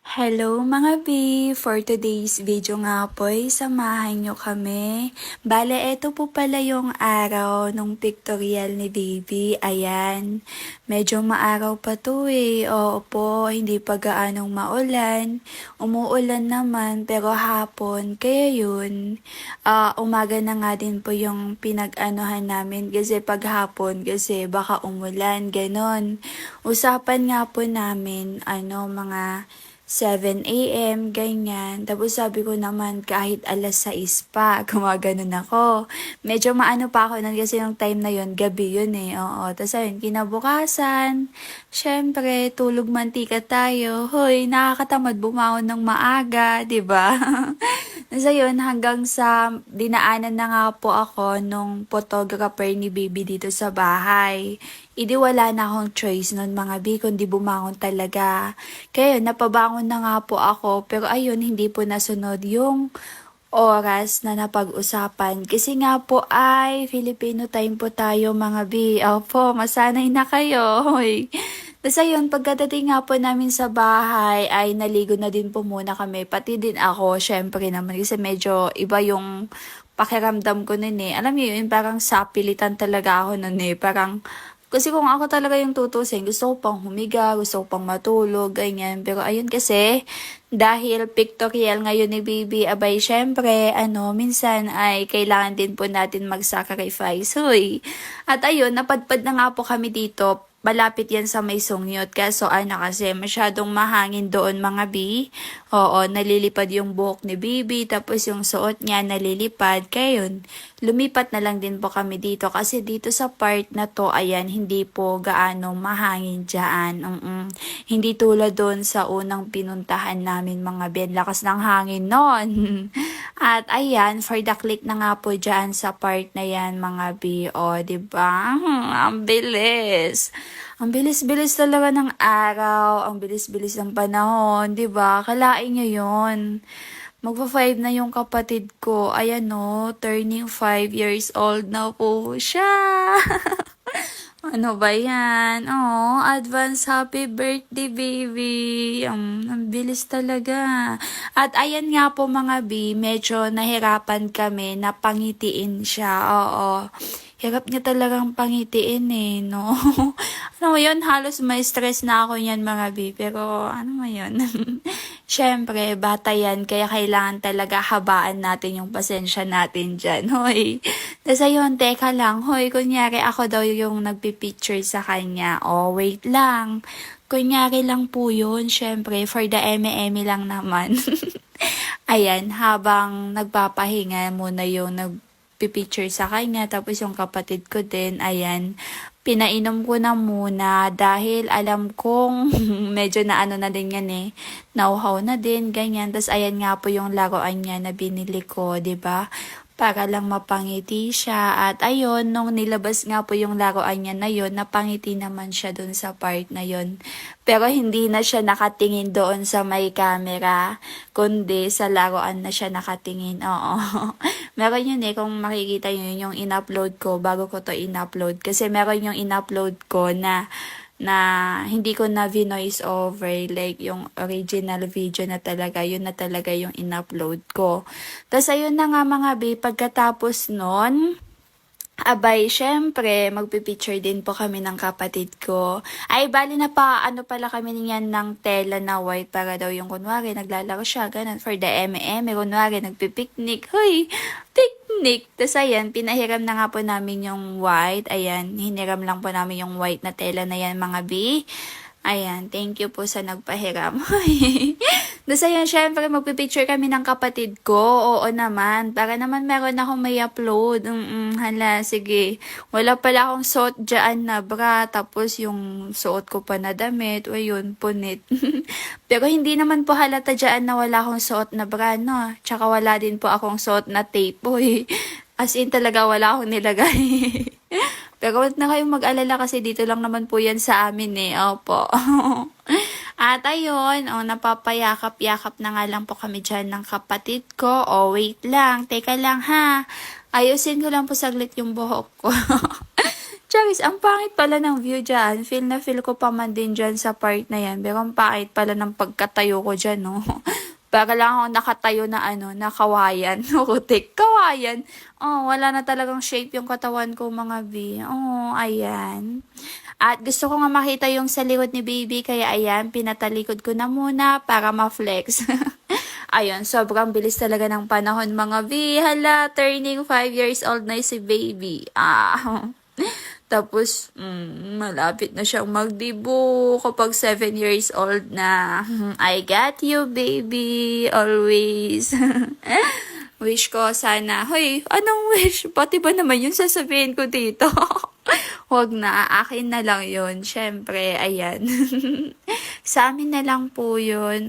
Hello mga B! For today's video nga po ay samahan nyo kami. Bale, eto po pala yung araw nung pictorial ni Baby. Ayan, medyo maaraw pa to eh. Oo po, hindi pa gaanong maulan. Umuulan naman pero hapon. Kaya yun, umaga na nga din po yung pinag-anuhan namin kasi paghapon kasi baka umulan, ganon. Usapan nga po namin, mga 7 a.m., ganyan. Tapos sabi ko naman kahit alas 6 pa, gumaganon ako. Medyo maano pa ako nun kasi yung time na yon gabi yun eh. Oo. Tapos ayun, kinabukasan, syempre, tulog mantika tayo. Hoy, nakakatamad bumangon ng maaga, 'di ba? Tapos ayun, hanggang sa dinaanan na nga po ako nung photographer ni Baby dito sa bahay. Idi wala na akong choice nun mga bi, kundi bumangon talaga. Kaya yun, napabangon na nga po ako. Pero ayun, hindi po nasunod yung oras na napag-usapan. Kasi nga po ay Filipino time po tayo mga bi. Opo, masanay na kayo. Hoy. Tapos ayun, pagkadating nga po namin sa bahay, ay naligo na din po muna kami. Pati din ako, syempre naman. Kasi medyo iba yung pakiramdam ko nun eh. Alam niyo yun, parang sapilitan talaga ako nun eh. Parang kasi kung ako talaga yung tutusin, gusto ko pang humiga, gusto ko pang matulog, ganyan. Pero ayun kasi, dahil pictorial ngayon ni Baby, abay, syempre, minsan ay kailangan din po natin mag-sacrifice. Hoy. At ayun, napadpad na nga po kami dito. Malapit yan sa may sungyot. Kaso kasi masyadong mahangin doon mga bi. Oo, nalilipad yung buhok ni Baby. Tapos yung suot niya nalilipad. Kaya yun, lumipat na lang din po kami dito. Kasi dito sa part na to, ayan, hindi po gaano mahangin dyan. Hindi tulad doon sa unang pinuntahan namin mga bi. Lakas ng hangin noon. At ayan, for the click na nga po dyan sa part na yan mga bi. O, diba? Ang bilis. Ang bilis-bilis talaga ng araw, ang bilis-bilis ng panahon, 'di ba? Kalain nyo 'yon. Magpa-5 na yung kapatid ko. Ayan no, turning 5 years old na po siya. Ano ba yan? Oh, advance happy birthday, baby. Ang bilis talaga. At ayan nga po mga B, medyo nahirapan kami na pangitiin siya. Oo. Hirap niya talagang pangitiin eh, no? Ano mo yun? Halos may stress na ako yan mga B. Pero ano mo yun? Siyempre, bata yan. Kaya kailangan talaga habaan natin yung pasensya natin dyan. Hoy. Tapos ayun, teka lang. Hoy, kunyari ako daw yung nagpipicture sa kanya. Oh, wait lang. Kunyari lang po yun. Siyempre, for the eme-eme lang naman. Ayan, habang nagpapahinga muna yung nagpipicture sa kanya. Tapos yung kapatid ko din, ayan, pinainom ko na muna dahil alam kong medyo na ano na din yan eh. Nauhaw na din, ganyan. Tapos ayan nga po yung laruan niya na binili ko, 'di ba? Para lang mapangiti siya. At ayun, nung nilabas nga po yung laruan niya na yun, napangiti naman siya dun sa part na yun. Pero hindi na siya nakatingin doon sa may camera, kundi sa laruan na siya nakatingin. Oo. Meron yun eh, kung makikita yun, yung in-upload ko bago ko to in-upload. Kasi meron yung in-upload ko na hindi ko na voice over like yung original video na talaga, yun na talaga yung in-upload ko. Tapos ayun na nga mga babe, pagkatapos nun, abay, syempre, magpipicture din po kami ng kapatid ko. Ay, bali na pa, ano pala kami niyan ng tela na white para daw yung kunwari, naglalaro siya, ganun, for the M&M, kunwari, nagpipiknik, huy, picnic. Tapos ayan, pinahiram na nga po namin yung white, ayan, hiniram lang po namin yung white na tela na yan, mga B. Ayan, thank you po sa nagpahiram. Tapos ayan, syempre magpipicture kami ng kapatid ko. Oo naman, para naman meron akong may upload. Hala, sige. Wala pala akong suot dyan na bra. Tapos yung suot ko pa na damit. O yun, punit. Pero hindi naman po halata dyan na wala akong suot na bra, no? Tsaka wala din po akong suot na tape. Uy, as in talaga wala akong nilagay. Pero huwag na kayong mag-alala kasi dito lang naman po yan sa amin eh. Opo. At ayun, napapayakap-yakap na nga lang po kami dyan ng kapatid ko. Wait lang. Teka lang ha. Ayusin ko lang po saglit yung buhok ko. Charis, ang pangit pala ng view dyan. Feel na feel ko pa man din dyan sa part na yan. Pero ang pangit pala ng pagkatayo ko dyan, no? Para lang ako nakatayo na na kawayan. Kutik, kawayan. Oh, wala na talagang shape yung katawan ko, mga B. Oh, ayan. At gusto ko nga makita yung sa likod ni baby, kaya ayan, pinatalikod ko na muna para ma-flex. Ayun, sobrang bilis talaga ng panahon, mga B. Hala, turning 5 years old na si baby. Tapos, malapit na siyang magdibo kapag 7 years old na. I got you, baby. Always. Wish ko sana. Hoy, anong wish? Pati ba naman yun sasabihin ko dito? Huwag na. Akin na lang yun. Siyempre, ayan. Sa amin na lang po yun.